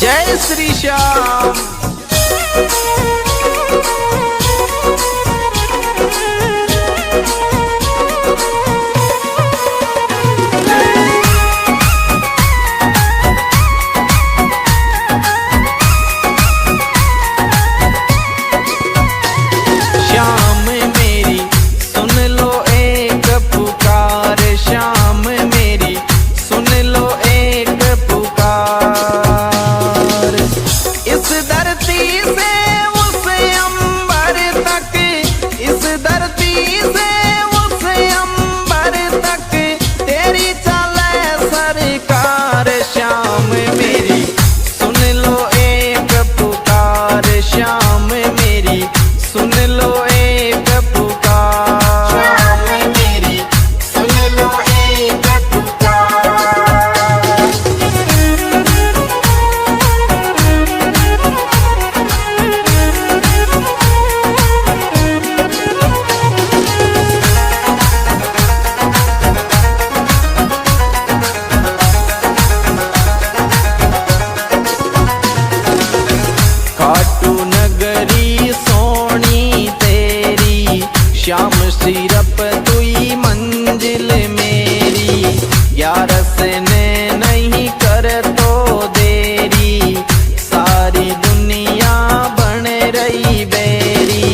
जय श्री श्याम। श्याम मेरी सुन लो एक पुकार, श्याम मेरी सुन लो एक पुकार। इस धरती से उस अंबर तक, इस धरती से उस अंबर तक तेरी चले सरकार। श्याम मेरी सुन लो एक पुकार, श्याम मेरी सुन लो एक पुकार। श्याम मेरी सुन लो एक पुकार। खाटू नगरी सोनी तेरी, श्याम सिरप तुई मंजिल मेरी। ग्यारस ने नहीं कर तो देरी, सारी दुनिया बन रही बेरी।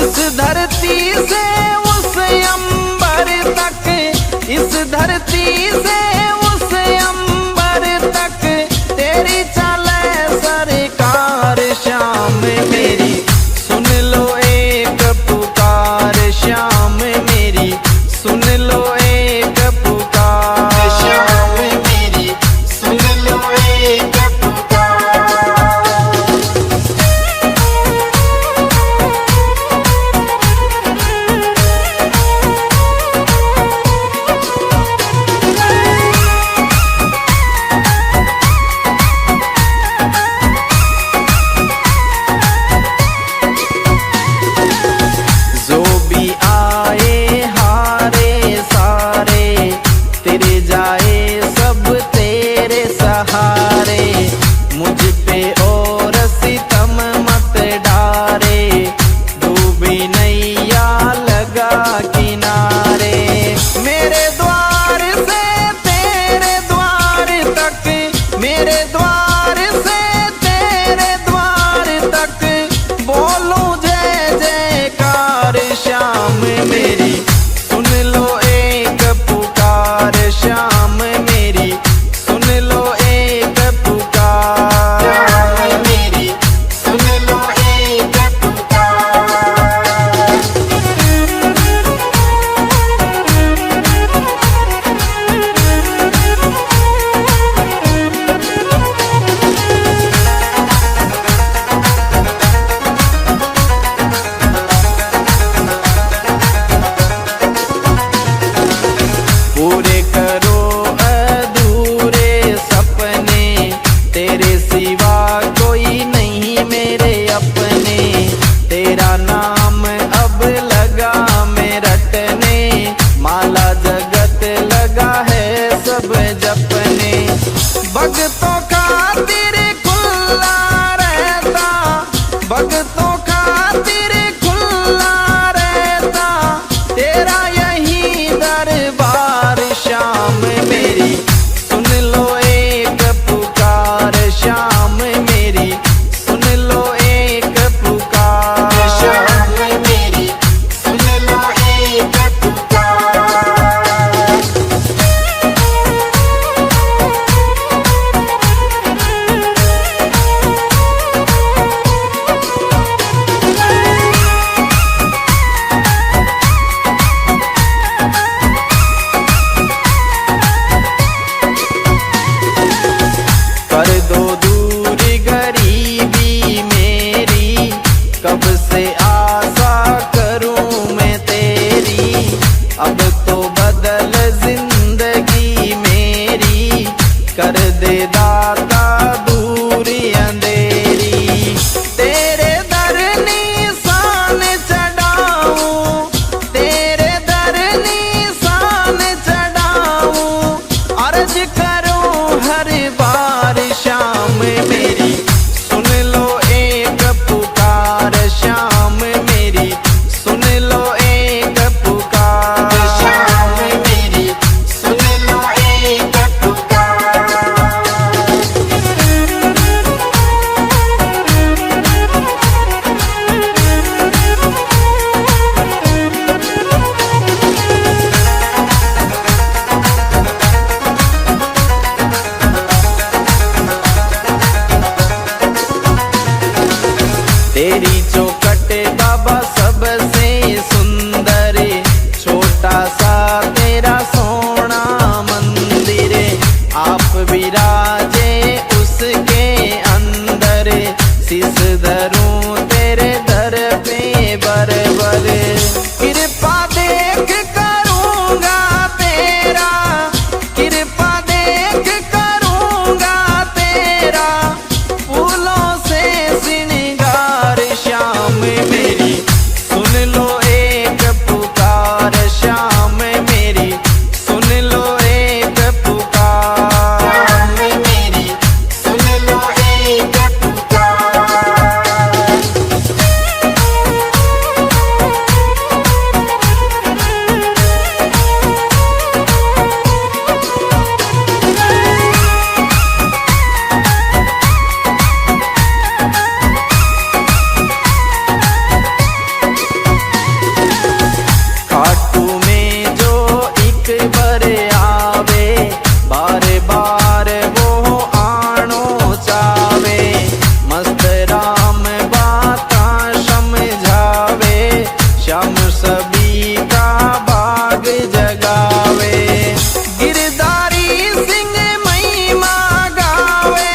इस धरती से उस अंबर तक, इस धरती से उस अंबर तक तेरी चले सरकार। श्याम मेरी सुन लो एक पुकार, श्याम मेरी सुन लो एक पुकार। श्याम मेरी सुन लो एक पुकार। जो भी आए हारे सारे, तेरे जाए सब तेरे सहारे। मुझ पे और सितम मत डारे, डूबी नैया लगा किनारे। मेरे द्वार से तेरे द्वार तक, मेरे द्वार से तेरे द्वार तक बोलूं जय जयकार। श्याम मेरी सुन लो एक पुकार, श्याम मेरी सुन लो एक पुकार। श्याम मेरी सुन लो एक पुकार। पूरे करो अधूरे सपने, तेरे सिवा कोई नहीं मेरे अपने। तेरा नाम अब लगा मैं रटने, माला जगत लगा है सब जपने। भक्तों खातिर खुला रहता, भक्तों खातिर खुला रहता तेरा यही दरबार। श्याम मेरी सुन लो एक पुकार, श्याम मेरी सुन लो एक पुकार। श्याम मेरी सुन लो एक पुकार। तेरी चौखट बाबा सबसे सुंदर, छोटा सा तेरा सोना मंदिर, आप विराजे उसके अंदर, शीश धरूं तेरे दर पे बर बर, कृपा देख करूंगा तेरा, कृपा देख करूंगा तेरा, फूलों से श्रृंगार श्याम मेरी सुन लो एक पुकार, श्याम मेरी सुन लो एक पुकार, श्याम मेरी सुन लो एक पुकार। खाटू में जो एक बार आवे, बार बार वो आनो चावे, मस्त राम बाता समझावे, श्याम सभी का भाग जगावे, गिरधारी सिंह महिमा गावे,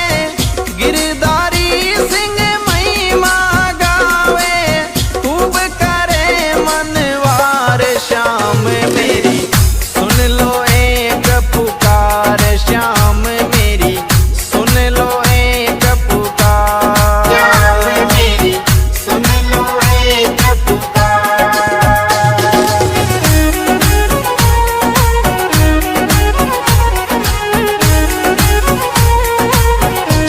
गिरधारी सिंह महिमा गावे, खूब करे मनवार, श्याम मेरी सुन लो एक पुकार, श्याम मेरी सुन लो एक पुकार, श्याम मेरी सुन लो एक पुकार।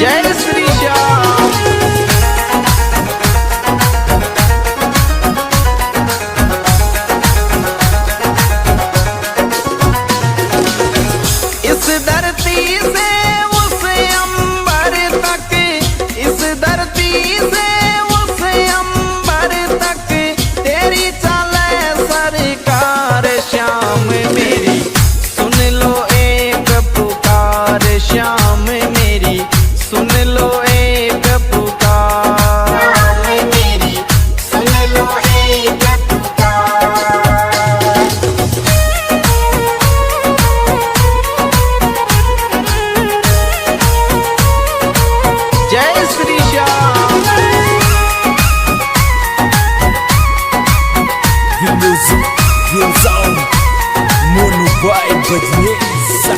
जय श्री श्याम। इस धरती से उस अंबर तक, इस धरती से उस अंबर तक, तेरी चले सरकार, श्याम मेरी सुन लो एक पुकार, श्याम मेरी सुन लो एक पुकार, श्याम मेरी सुन लो एक पुकार। जय Shri Shyam. The music goes on. Mono by Badnesa.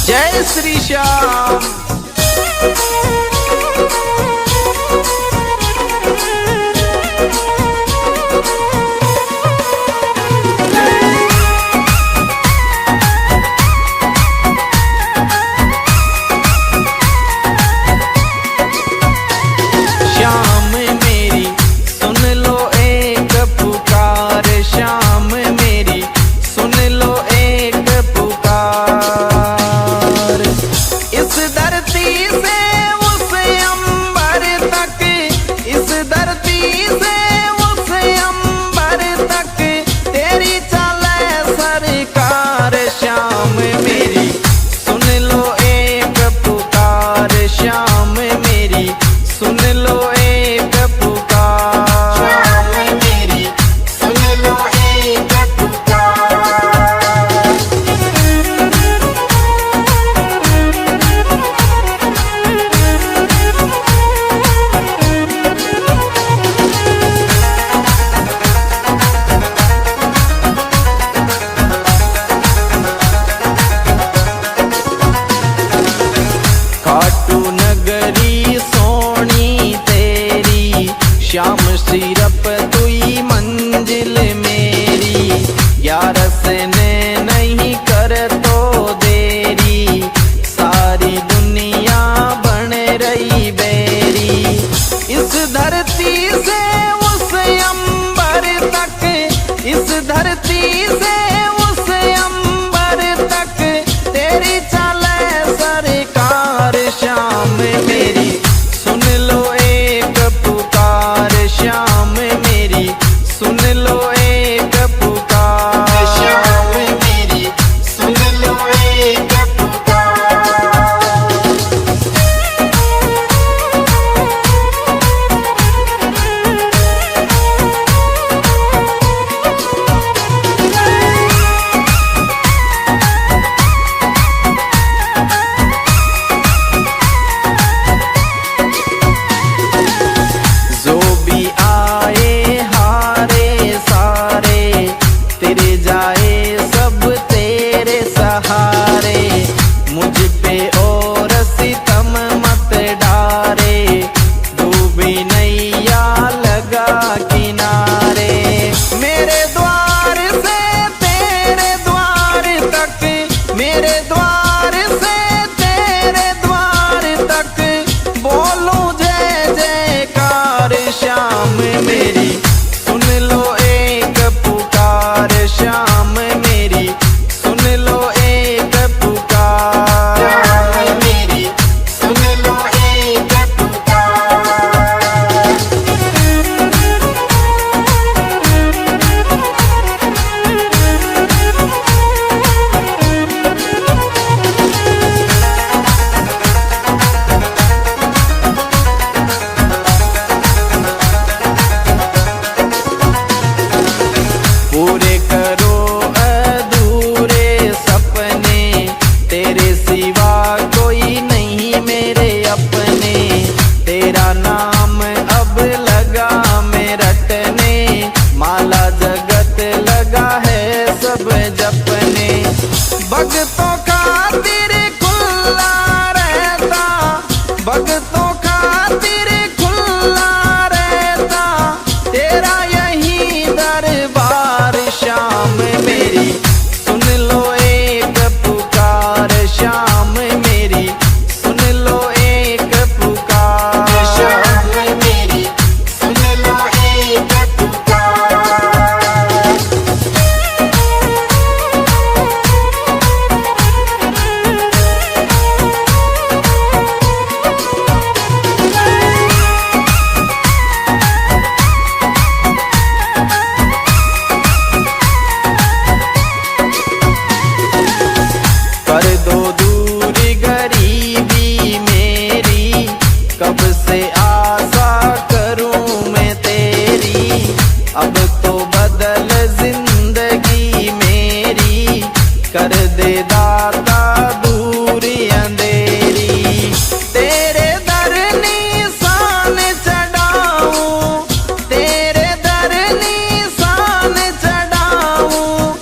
जय श्री श्याम। श्याम मेरी सुन लो एक पुकार, श्याम मेरी सुन लो एक पुकार, इस धरती से उस अंबर तक, इस धरती से उस अंबर तक, तेरी चले सरकार, श्याम मेरी सुन लो एक पुकार, श्याम मेरी सुन लो एक पुकार, श्याम मेरी सुन लो एक पुकार। खाटू नगरी सोनी तेरी, श्याम सिरप तुई मंजिल मेरी, ग्यारस ने नहीं कर तो देरी, सारी दुनिया बन रही बेरी, इस धरती से उस अंबर तक, इस धरती से उस अंबर तक, तेरी चले सरकार, श्याम मेरे अपने, तेरा नाम अब लगा मैं रटने, माला जगत लगा है सब जपने। भक्तों खातिर खुला रहता, भक्तों खातिर खुला रहता, तेरा यही दरबार शाम मेरी, सुन लो एक पुकार शाम मेरी, सुन लो एक पुकार शाम मेरी, सुन लो एक पुकार। कर दो दूर गरीबी मेरी, कब से आशा करूं मैं तेरी, अब तो बदल जिंदगी मेरी, कर दे दाता दूर अंधेरी। तेरे दर निशान चढ़ाऊं, तेरे दर निशान चढ़ाऊं,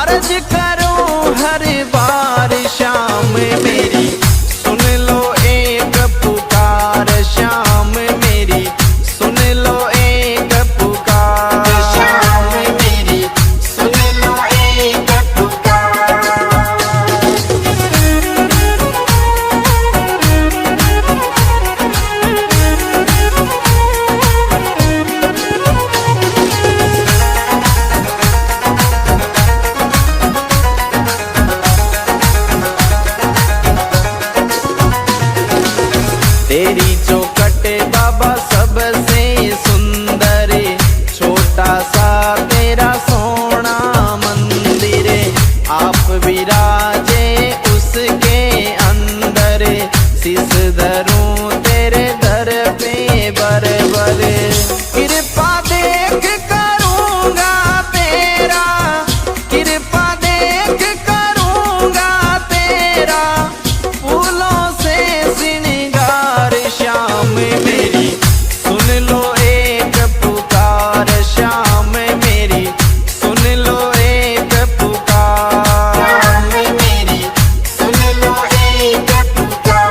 अर्ज करूं हर बार शाम मेरी, सुन लो एक पुकार शाम मेरी, सुन लो एक पुकार शाम मेरी, सुन लो एक पुकार। तेरी चौखट बाबा सबसे सुंदर, छोटा सा तेरा सोना मंदिर, आप विराजे उसके अंदर, शीस धरूं तेरे दर पे बरबर, कृपा देख करूंगा तेरा, कृपा देख करूंगा तेरा, फूलों से श्रृंगार शाम मेरी, सुन लो एक पुकार शाम मेरी, सुन लो एक पुकार शाम मेरी, सुन लो एक पुकार।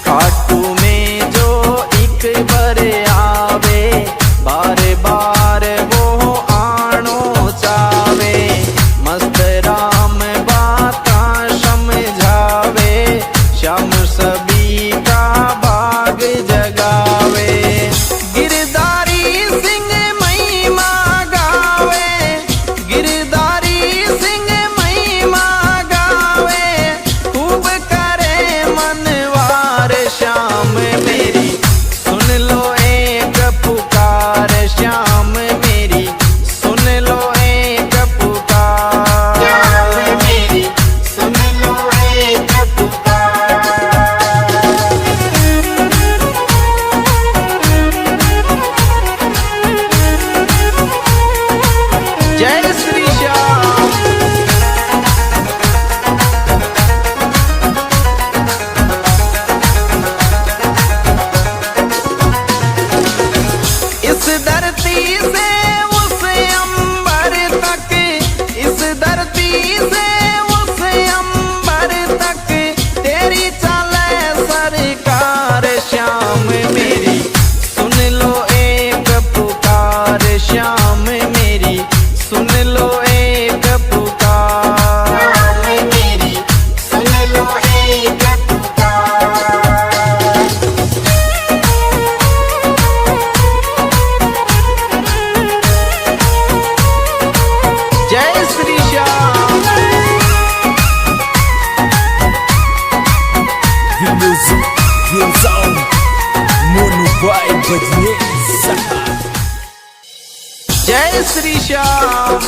खाटू में जो एक बार आवे, बार बार वो आनो चावे, मस्त राम बाता समझावे, श्याम सभी का भाग जगावे, गिरधारी सिंह महिमा गावे, गिरधारी सिंह महिमा गावे, खूब करे मनवार शाम मेरी, सुन लो एक पुकार श्याम मेरी, सुन लो एक पुकार शाम मेरी, सुन लो एक पुकार। जय श्री श्याम। इस धरती से उस अंबर तक, इस धरती से उस अंबर तक, तेरी चले सरकार श्याम मेरी, सुन लो एक पुकार श्याम मेरी, सुन लो एक पुकार शाम मेरी, सुन लो एक पुकार। जय Shri Shyam. The music, the sound, Mono Vibe Bajne जय श्री श्याम।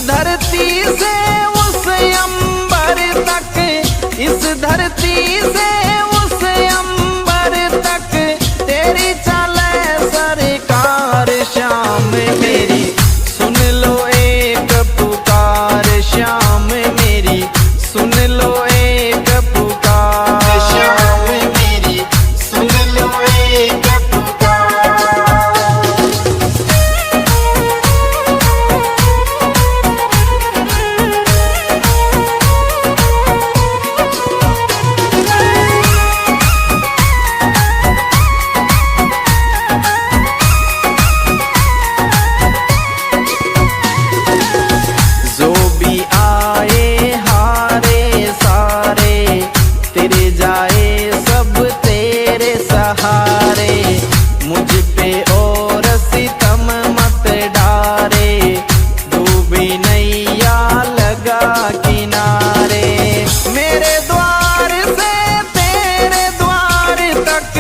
धरती से उस अंबर तक, इस धरती से उस अंबर तक तेरी चले सरकार श्याम मेरी, सुन लो एक पुकार श्याम मेरी, सुन लो एक पुकार श्याम मेरी सुन लो एक पुकार। जो भी आए हारे सारे तेरे जाए सब तेरे सहारे, मुझ पे और सितम मत डारे, डूबी नैया लगा किनारे। मेरे द्वार से तेरे द्वार तक,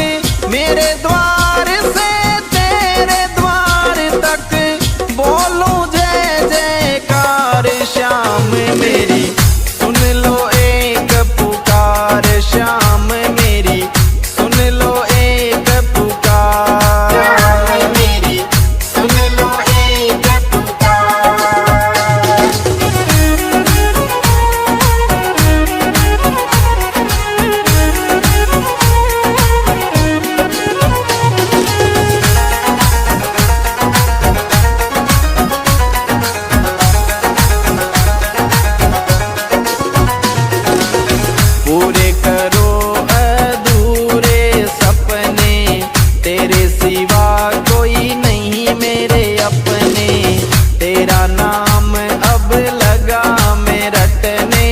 मेरे द्वार से तेरे द्वार तक बोलूं जय जयकार श्याम मेरी, सुन लो एक पुकार श्याम मेरी, सुन लो एक पुकार। श्याम मेरी सुन लो एक पुकार। पूरे करो अधूरे सपने, तेरे सिवा कोई नहीं मेरे अपने, तेरा नाम अब लगा मैं रटने,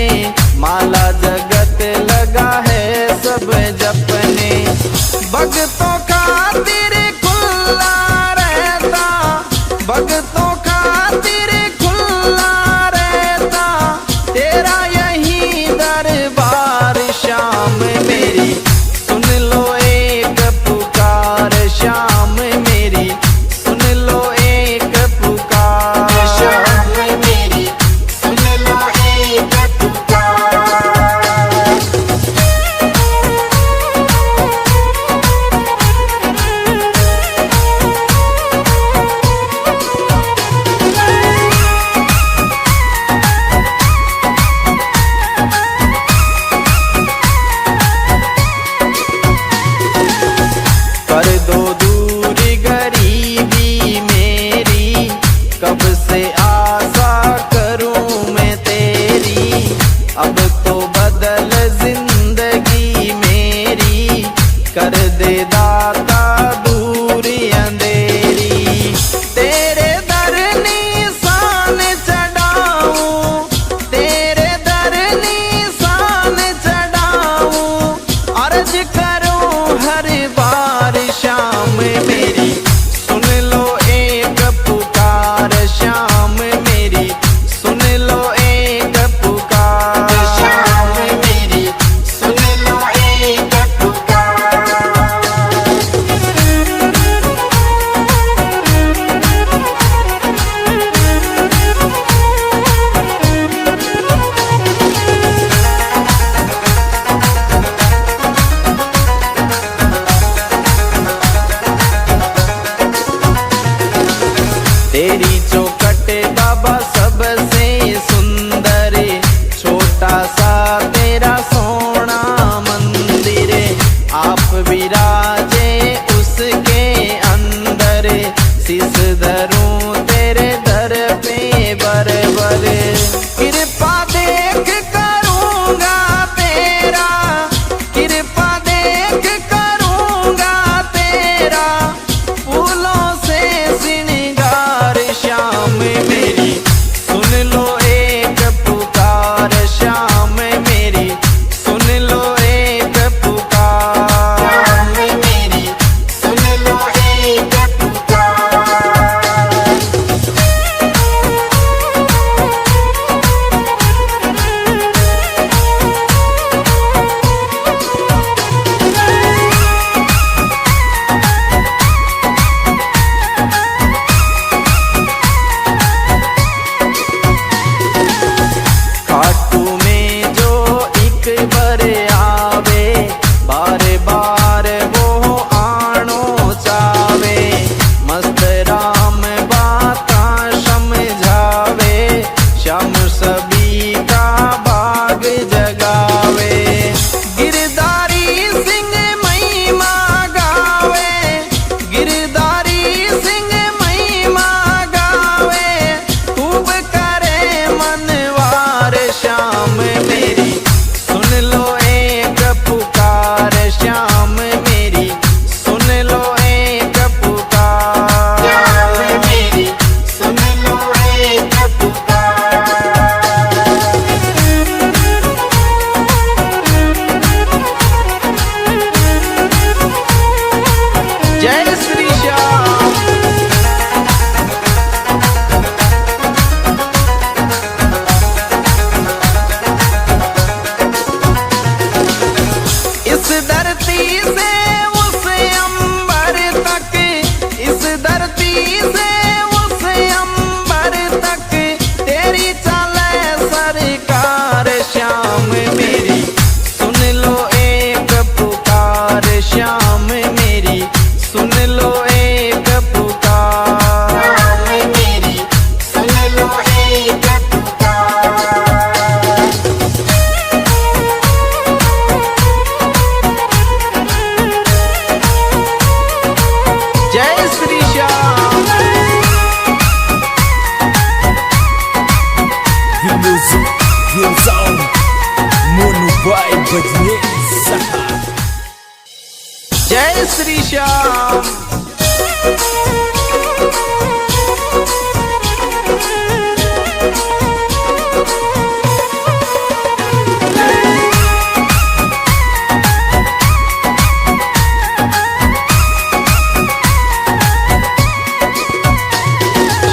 माला जगत लगा है सब जपने। भक्तों खातिर खुला रहता, भक्तों खातिर खुला रहता तेरा यही दरबार श्याम मेरी, सुन लो एक पुकार श्याम मेरी, सुन लो एक पुकार। श्याम मेरी सुन लो एक पुकार। कर दो दूर गरीबी मेरी, कब से आशा करूं मैं तेरी, अब तो बदल जिंदगी मेरी, कर दे दाता दूर अंधेरी। तेरे दर निशान चढ़ाऊं, तेरे दर निशान चढ़ाऊं, अर्ज करूं हर बार श्याम मेरी, सुन लो एक पुकार श्याम मेरी, सुन लो एक पुकार। श्याम मेरी सुन लो एक पुकार। तेरी चौखट बाबा सबसे सुंदर, छोटा सा तेरा सोना मंदिर, आप विराजे उसके अंदर, शीस धरूं तेरे दर पे बरबर, कृपा देख करूंगा तेरा, कृपा देख करूंगा तेरा, फूलों से श्रृंगार श्याम मेरी, बजने सहा। जय श्री श्याम।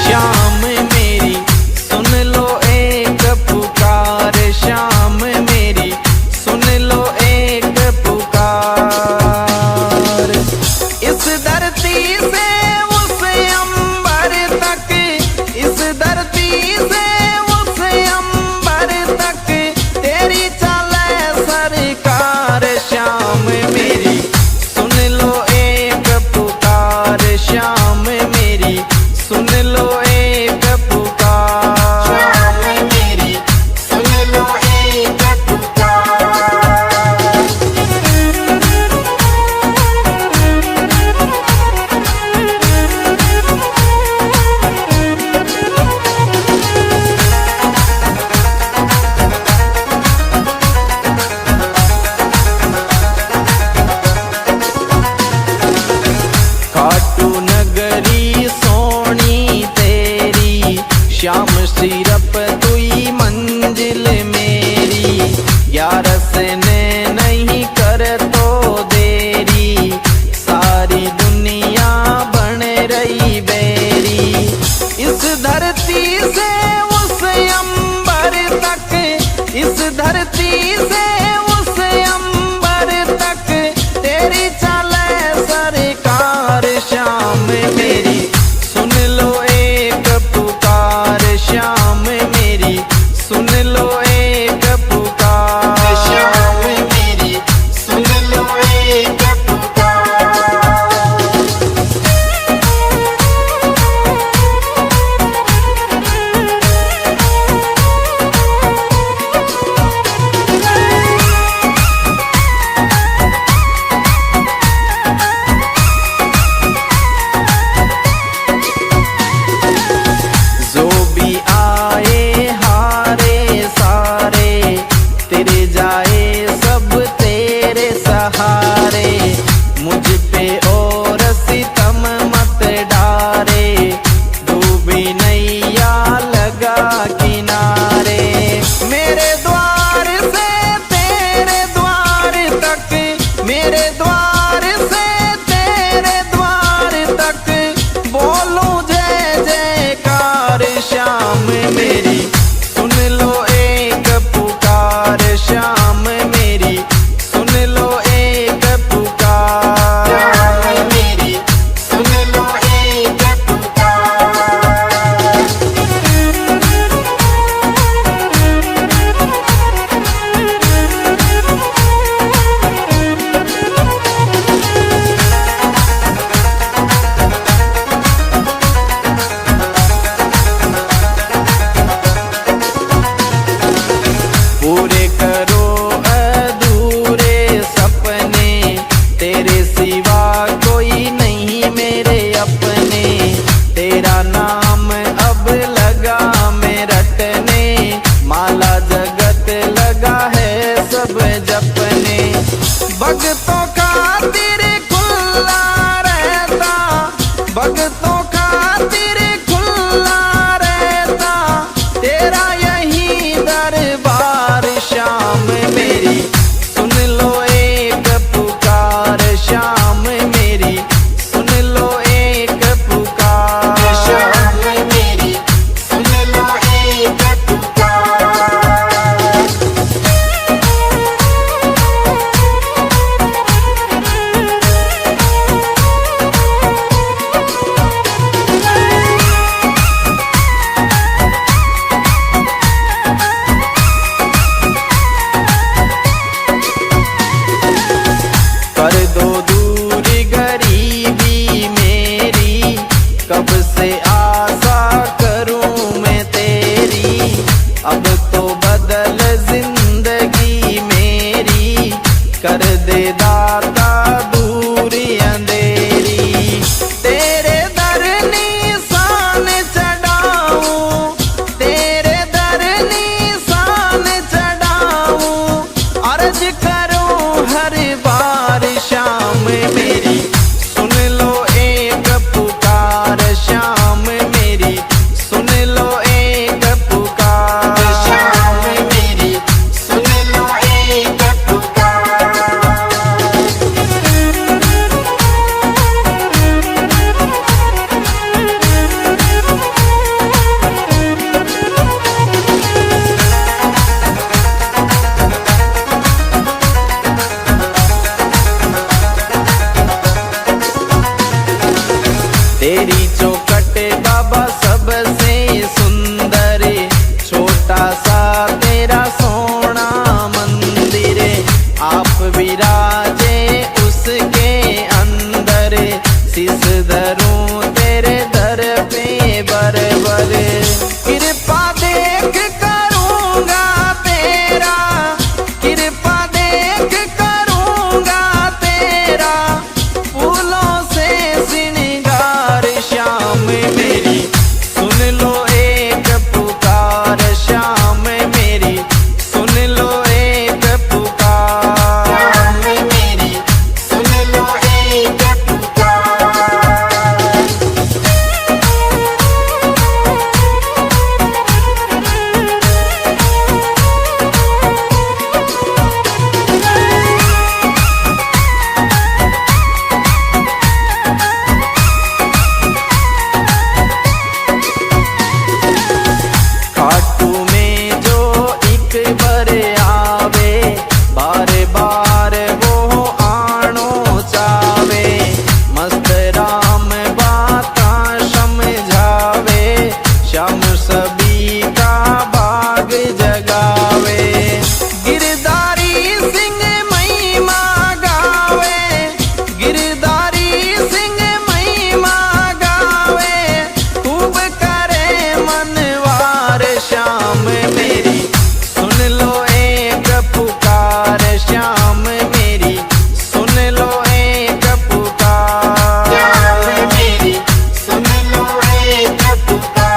श्याम मेरी सुन लो एक पुकार, श्याम मेरी सुन लो एक पुकार। इस धरती से उस अंबर तक, इस धरती से उस अंबर तक तेरी चले सरकार। श्याम मेरी सुन लो एक पुकार, श्याम मेरी सुन लो एक पुकार। श्याम मेरी सुन लो एक पुकार। खाटू नगरी सोनी तेरी, श्याम सिरप तुई मंजिल मेरी। ग्यारस ने नहीं कर तो देरी, सारी दुनिया बन रही बेरी। इस धरती से उस अंबर तक, इस धरती से उस अंबर तक तेरी चले सरकार। श्याम मेरी सुन लो एक पुकार, श्याम मेरी सुन लो एक पुकार। श्याम मेरी सुन लो एक पुकार। जो भी आए हारे सारे, तेरे जाए सब तेरे सहारे। मुझ पे और सितम मत डारे, डूबी नैया लगा किनारे। मेरे द्वार से तेरे द्वार तक, मेरे द्वार से तेरे द्वार तक बोलूं जय जयकार। श्याम मेरी सुन लो एक पुकार, श्याम मेरी सुन लो एक पुकार। श्याम मेरी सुन लो एक पुकार। पूरे करो अधूरे सपने, तेरे सिवा कोई नहीं मेरे अपने। तेरा नाम अब लगा मैं रटने, माला जगत लगा है सब जपने। भक्तों खातिर खुला रहता, भक्तों खातिर खुला रहता तेरा यही दरबार। श्याम मेरी सुन लो एक पुकार, श्याम मेरी सुन लो एक पुकार। श्याम मेरी सुन लो एक पुकार। कर दो दूर गरीबी मेरी, कब से आशा करूं मैं तेरी। अब तो बदल जिंदगी मेरी, कर दे दाता दूर अंधेरी। तेरे दर निशान चढ़ाऊं, तेरे दर निशान चढ़ाऊं, अर्ज कर सभी का भाग जगावे। गिरधारी सिंह महिमा गावे, गिरधारी सिंह महिमा गावे, खूब करे मनवार श्याम मेरी सुन लो एक पुकार, श्याम मेरी सुन लो एक पुकार। श्याम मेरी सुन लो एक पुकार।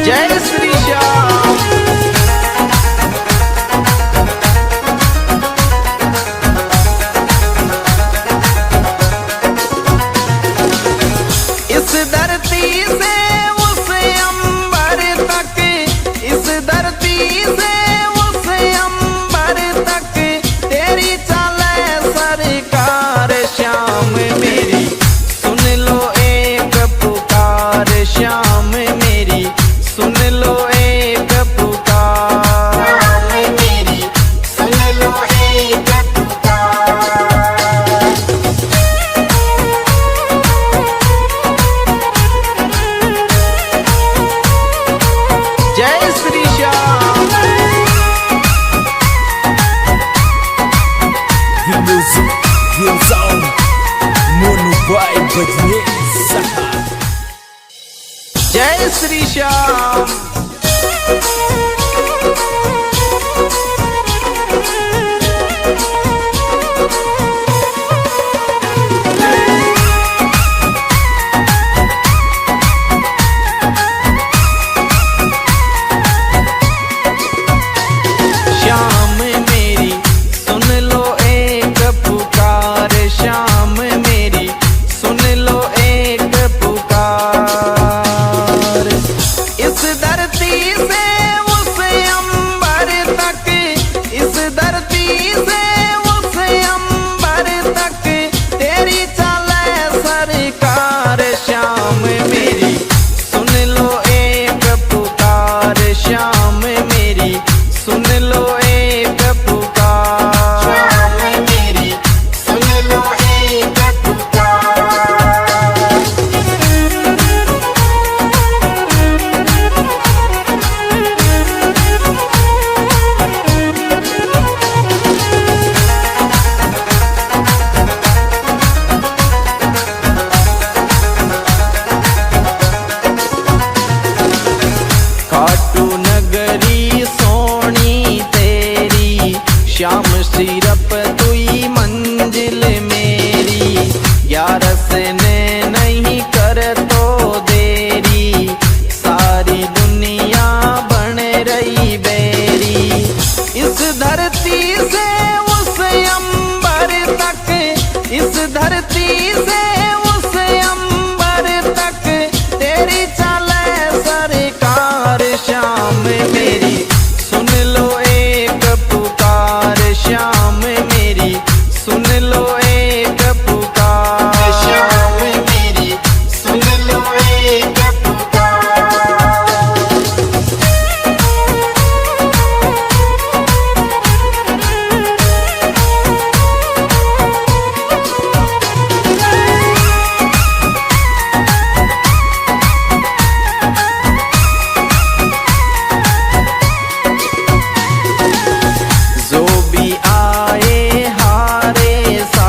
जय श्री श्याम। इस धरती से उस अंबर तक, इस धरती से उस अंबर तक तेरी चले सरकार, श्याम मेरी सुन लो एक पुकार, श्याम मेरी सुन लो एक पुकार। श्याम मेरी सुन लो एक पुकार। जय Shri Shyam. The music gives on Monu Pai Bajne Saha. जय श्री श्याम। श्याम मेरी सुन लो एक पुकार, श्याम मेरी सुन लो एक पुकार। इस धरती से उस अंबर तक, इस धरती से उस अंबर तक तेरी चले सरकार, श्याम मेरी सुन लो एक पुकार, श्याम मेरी सुन लो एक पुकार। श्याम मेरी सुन लो एक पुकार। खाटू नगरी सोनी तेरी, श्याम सिरप तुई मंजिल मेरी। ग्यारस ने नहीं कर तो देरी, सारी दुनिया बन रही बेरी। इस धरती से उस अंबर तक, इस धरती से उस अंबर तक तेरी चले सरकार, श्याम मेरी सुन लो एक पुकार, श्याम मेरी सुन लो एक पुकार। श्याम मेरी सुन लो एक पुकार। जो भी आए हारे सा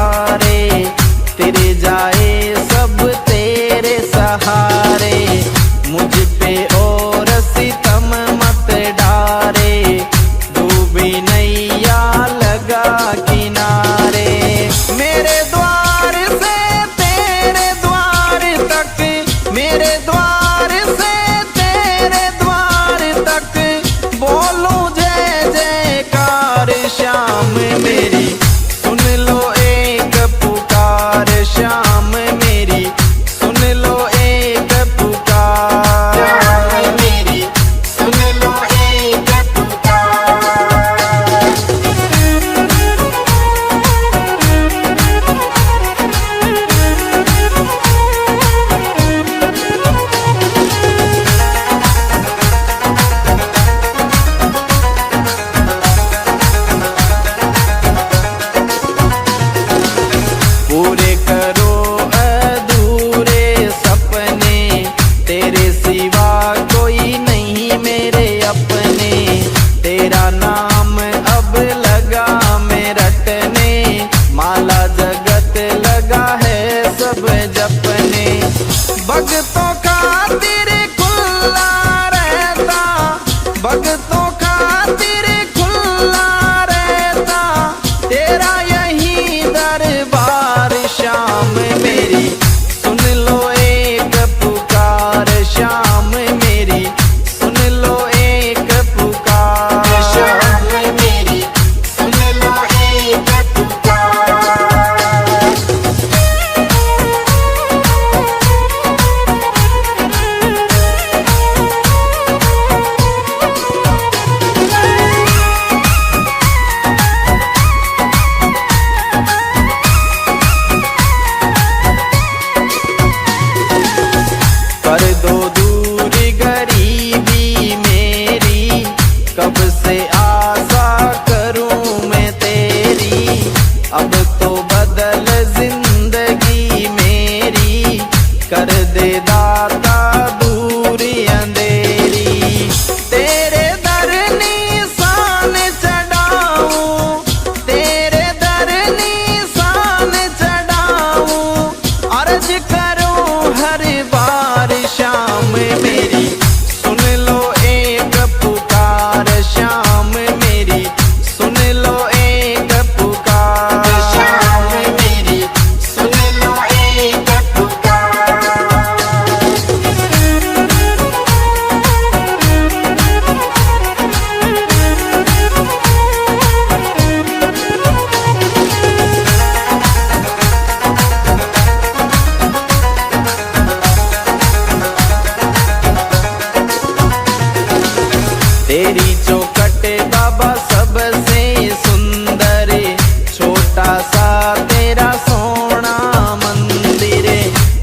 तेरा सोना मंदिर,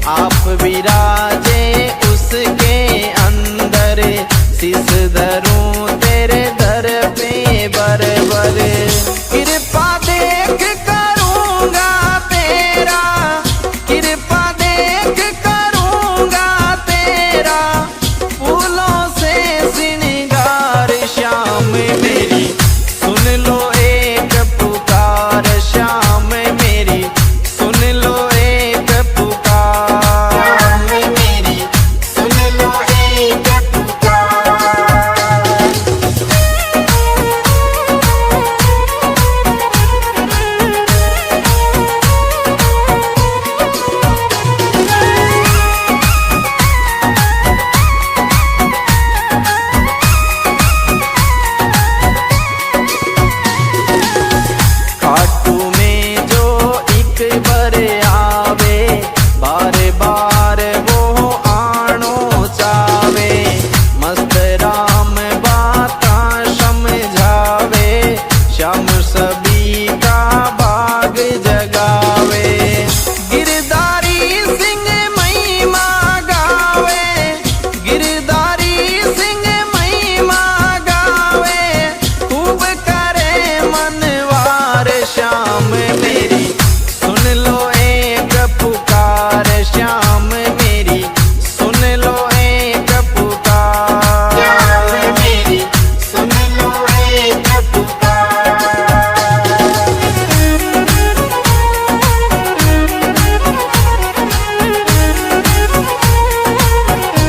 आप विराजे उसके अंदर, शीस धरूं तेरे दर पे बर बर। कृपा देख करूंगा तेरा, कृपा देख करूंगा तेरा, फूलों से श्रृंगार श्याम मेरी सुन लो एक पुकार, श्याम मेरी सुन लो एक पुकार। श्याम मेरी सुन लो एक पुकार। खाटू में जो एक बार आवे, बार बार वो आनो चावे, मस्त राम बाता समझावे, श्याम सभी का भाग जगावे। गिरधारी सिंह महिमा गावे, गिरधारी सिंह महिमा गावे, खूब करे मनवार श्याम मेरी सुन लो एक पुकार, श्याम मेरी सुन लो एक पुकार। श्याम मेरी सुन लो एक पुकार।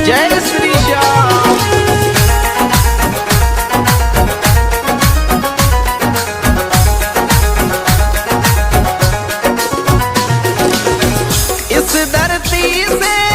जय श्री श्याम। इस धरती से